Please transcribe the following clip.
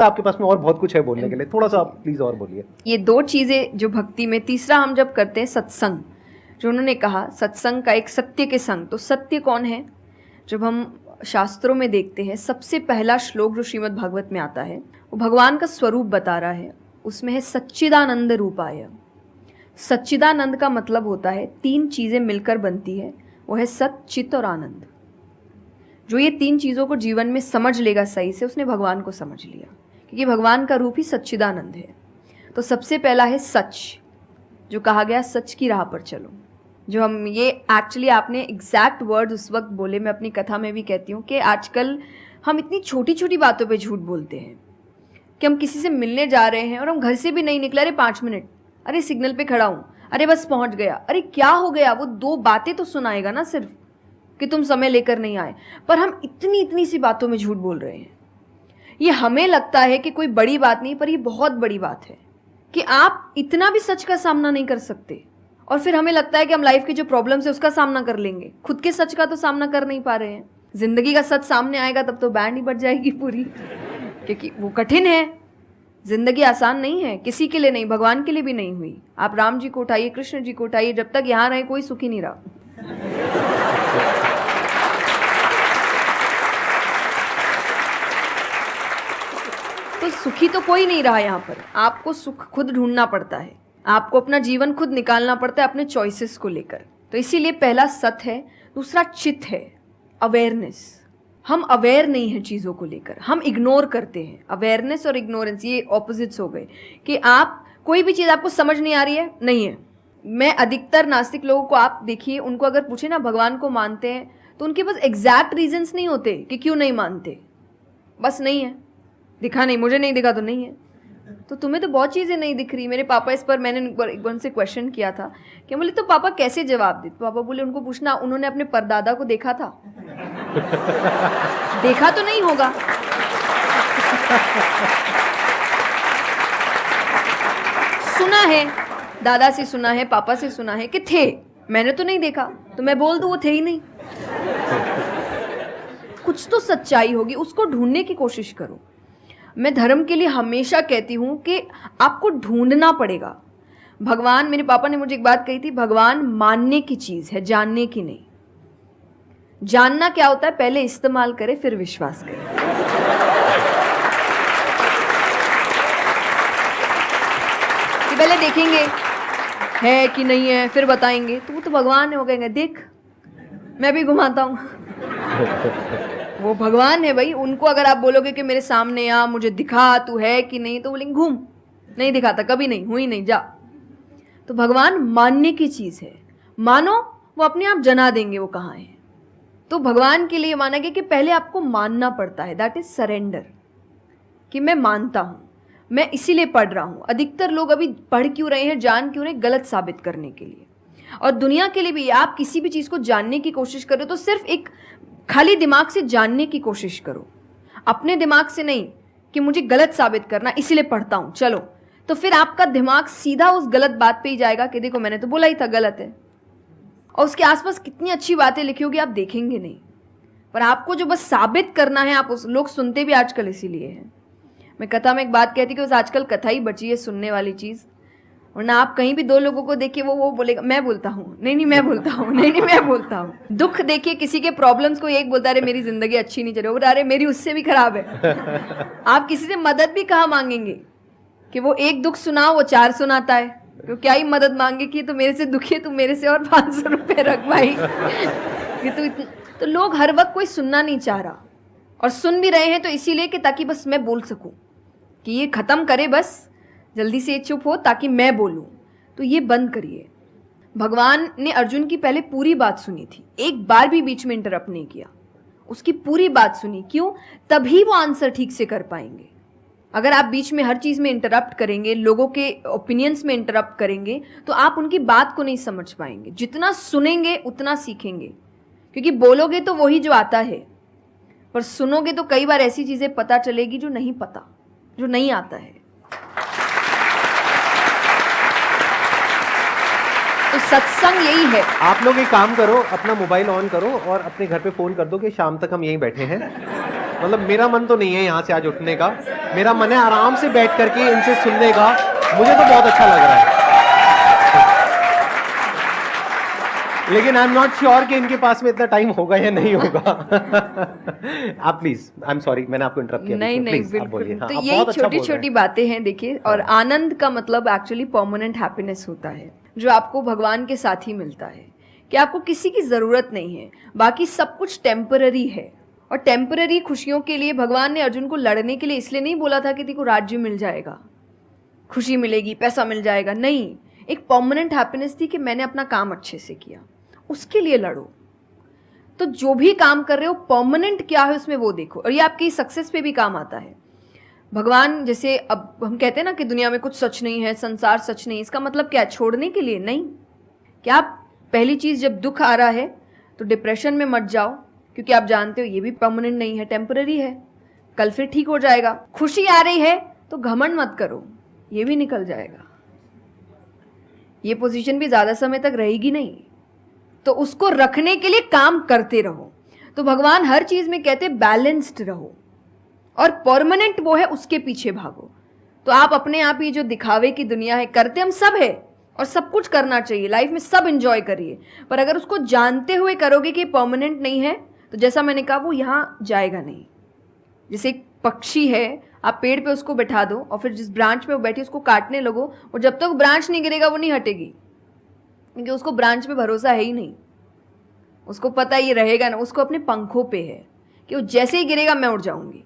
आपके पास में और बहुत कुछ है बोलने के लिए, थोड़ा सा आप प्लीज और बोलिए। ये दो चीजें जो भक्ति में, तीसरा हम जब करते हैं सत्संग, जो उन्होंने कहा सत्संग का एक सत्य के संग, तो सत्य कौन है? जब हम शास्त्रों में देखते हैं सबसे पहला श्लोक जो श्रीमद् भागवत में आता है वो भगवान का स्वरूप बता रहा है, उसमें है सच्चिदानंद रूपाय। सच्चिदानंद का मतलब होता है तीन चीजें मिलकर बनती है, वो है सत, चित और आनंद। जो ये तीन चीजों को जीवन में समझ लेगा सही से, उसने भगवान को समझ लिया, क्योंकि भगवान का रूप ही सच्चिदानंद है। तो सबसे पहला है सच, जो कहा गया सच की राह पर चलो। जो हम ये एक्चुअली आपने एग्जैक्ट वर्ड उस वक्त बोले, मैं अपनी कथा में भी कहती हूँ कि आजकल हम इतनी छोटी छोटी बातों पे झूठ बोलते हैं कि हम किसी से मिलने जा रहे हैं और हम घर से भी नहीं निकले, अरे 5 मिनट, अरे सिग्नल पे खड़ा हूँ, अरे बस पहुँच गया, अरे क्या हो गया, वो 2 बातें तो सुनाएगा ना सिर्फ कि तुम समय लेकर नहीं आए, पर हम इतनी इतनी सी बातों में झूठ बोल रहे हैं। ये हमें लगता है कि कोई बड़ी बात नहीं, पर ये बहुत बड़ी बात है कि आप इतना भी सच का सामना नहीं कर सकते, और फिर हमें लगता है कि हम लाइफ की जो प्रॉब्लम्स है उसका सामना कर लेंगे, खुद के सच का तो सामना कर नहीं पा रहे हैं। जिंदगी का सच सामने आएगा तब तो बैंड ही बज जाएगी पूरी, क्योंकि वो कठिन है। जिंदगी आसान नहीं है, किसी के लिए नहीं, भगवान के लिए भी नहीं हुई। आप राम जी को उठाइए, कृष्ण जी को उठाइए, जब तक यहाँ रहे कोई सुखी नहीं रहा। तो सुखी तो कोई नहीं रहा यहाँ पर। आपको सुख खुद ढूंढना पड़ता है, आपको अपना जीवन खुद निकालना पड़ता है अपने चॉइसेस को लेकर। तो इसीलिए पहला सत है। दूसरा चित है, अवेयरनेस। हम अवेयर नहीं है चीज़ों को लेकर, हम इग्नोर करते हैं। अवेयरनेस और इग्नोरेंस ये ऑपोजिट्स हो गए कि आप कोई भी चीज़ आपको समझ नहीं आ रही है, नहीं है। मैं अधिकतर नास्तिक लोगों को आप देखिए, उनको अगर पूछे ना भगवान को मानते हैं, तो उनके पास एग्जैक्ट रीजंस नहीं होते कि क्यों नहीं मानते, बस नहीं है, दिखा नहीं, मुझे नहीं दिखा तो नहीं है। तो तुम्हें तो बहुत चीज़ें नहीं दिख रही। मेरे पापा इस पर मैंने एक बार से क्वेश्चन किया था कि बोले तो पापा कैसे जवाब दे? तो पापा बोले उनको पूछना उन्होंने अपने परदादा को देखा था। देखा तो नहीं होगा, सुना है, दादा से सुना है, पापा से सुना है कि थे, मैंने तो नहीं देखा, तो मैं बोल दूं वो थे ही नहीं। कुछ तो सच्चाई होगी, उसको ढूंढने की कोशिश करो। मैं धर्म के लिए हमेशा कहती हूं कि आपको ढूंढना पड़ेगा। भगवान, मेरे पापा ने मुझे एक बात कही थी, भगवान मानने की चीज है, जानने की नहीं। जानना क्या होता है? पहले इस्तेमाल करे फिर विश्वास करे। कि पहले देखेंगे है कि नहीं है, फिर बताएंगे, तो वो तो भगवान है, वो कहेंगे देख मैं भी घुमाता हूं। वो भगवान है भाई। उनको अगर आप बोलोगे कि मेरे सामने आ, मुझे दिखा तू है कि नहीं, तो बोलेंगे घूम, नहीं दिखाता, कभी नहीं हुई, नहीं जा। तो भगवान मानने की चीज है, मानो वो अपने आप जना देंगे वो कहाँ है। तो भगवान के लिए माना गया कि पहले आपको मानना पड़ता है, दैट इज सरेंडर, कि मैं मानता हूं, मैं इसीलिए पढ़ रहा हूं। अधिकतर लोग अभी पढ़ क्यों रहे हैं, जान क्यों रहे, गलत साबित करने के लिए। और दुनिया के लिए भी, आप किसी भी चीज को जानने की कोशिश करो तो सिर्फ एक खाली दिमाग से जानने की कोशिश करो, अपने दिमाग से नहीं कि मुझे गलत साबित करना इसीलिए पढ़ता हूं चलो। तो फिर आपका दिमाग सीधा उस गलत बात पे ही जाएगा कि देखो मैंने तो बोला ही था गलत है, और उसके आसपास कितनी अच्छी बातें लिखी होगी आप देखेंगे नहीं। पर आपको जो बस साबित करना है, आप उस लोग सुनते भी आजकल इसीलिए हैं। मैं कथा में एक बात कहती कि बस आजकल कथा ही बची है सुनने वाली चीज, वरना आप कहीं भी 2 लोगों को देखिए वो बोलेगा मैं बोलता हूँ, नहीं मैं बोलता हूँ, नहीं मैं बोलता हूँ। दुख देखिए किसी के, प्रॉब्लम्स को एक बोलता अरे मेरी जिंदगी अच्छी नहीं चल रही, अरे मेरी उससे भी खराब है। आप किसी से मदद भी कहाँ मांगेंगे कि वो एक दुख सुनाओ वो 4 सुनाता है, तो क्या ही मदद मांगे कि तो मेरे से दुखी है, तो मेरे से और 500 रुपये रख भाई। ये तो लोग हर वक्त कोई सुनना नहीं चाह रहा, और सुन भी रहे हैं तो इसीलिए कि ताकि बस मैं बोल सकूं, कि ये खत्म करे बस जल्दी से, चुप हो ताकि मैं बोलूं। तो ये बंद करिए। भगवान ने अर्जुन की पहले पूरी बात सुनी थी, एक बार भी बीच में इंटरप्ट नहीं किया, उसकी पूरी बात सुनी। क्यों? तभी वो आंसर ठीक से कर पाएंगे। अगर आप बीच में हर चीज में इंटरप्ट करेंगे, लोगों के ओपिनियंस में इंटरप्ट करेंगे, तो आप उनकी बात को नहीं समझ पाएंगे। जितना सुनेंगे उतना सीखेंगे, क्योंकि बोलोगे तो वही जो आता है, पर सुनोगे तो कई बार ऐसी चीजें पता चलेगी जो नहीं पता, जो नहीं आता है। तो सत्संग यही है। आप लोग एक काम करो, अपना मोबाइल ऑन करो और अपने घर पे फोन कर दो कि शाम तक हम यहीं बैठे हैं। मतलब मेरा मन तो नहीं है यहाँ से आज उठने का, मेरा मन है आराम से बैठ करके इनसे सुनने का। मुझे तो बहुत अच्छा लग रहा है, लेकिन आई एम नॉट श्योर कि इनके पास में इतना टाइम होगा या नहीं होगा। आप प्लीज, आई एम सॉरी मैंने आपको इंटरप्ट किया। नहीं नहीं Please, आप बोलिए। बिल्कुल। हाँ, तो आप यही बहुत अच्छा छोटी बोल रहे छोटी हैं। बातें हैं देखिए, और आनंद का मतलब एक्चुअली परमानेंट हैप्पीनेस होता है, जो आपको भगवान के साथ ही मिलता है, कि आपको किसी की जरूरत नहीं है, बाकी सब कुछ टेम्पररी है। और टेम्पररी खुशियों के लिए भगवान ने अर्जुन को लड़ने के लिए इसलिए नहीं बोला था कि तेरे को राज्य मिल जाएगा, खुशी मिलेगी, पैसा मिल जाएगा, नहीं। एक परमानेंट हैप्पीनेस थी कि मैंने अपना काम अच्छे से किया, उसके लिए लड़ो। तो जो भी काम कर रहे हो परमानेंट क्या है उसमें वो देखो, और ये आपकी सक्सेस पे भी काम आता है। भगवान जैसे अब हम कहते हैं ना कि दुनिया में कुछ सच नहीं है, संसार सच नहीं, इसका मतलब क्या है? छोड़ने के लिए नहीं। क्या आप पहली चीज, जब दुख आ रहा है तो डिप्रेशन में मत जाओ, क्योंकि आप जानते हो ये भी परमानेंट नहीं है, टेम्पररी है, कल फिर ठीक हो जाएगा। खुशी आ रही है तो घमंड मत करो, ये भी निकल जाएगा, ये पोजीशन भी ज्यादा समय तक रहेगी नहीं, तो उसको रखने के लिए काम करते रहो। तो भगवान हर चीज में कहते बैलेंस्ड रहो, और परमानेंट वो है उसके पीछे भागो। तो आप अपने आप ही जो दिखावे की दुनिया है, करते हम सब है और सब कुछ करना चाहिए लाइफ में, सब एंजॉय करिए, पर अगर उसको जानते हुए करोगे कि परमानेंट नहीं है, तो जैसा मैंने कहा वो यहाँ जाएगा नहीं। जैसे एक पक्षी है, आप पेड़ पे उसको बैठा दो और फिर जिस ब्रांच पे वो बैठी उसको काटने लगो, और जब तक ब्रांच नहीं गिरेगा वो नहीं हटेगी, क्योंकि उसको ब्रांच पे भरोसा है ही नहीं। उसको पता ये रहेगा ना, उसको अपने पंखों पे है कि वो जैसे ही गिरेगा मैं उड़ जाऊंगी।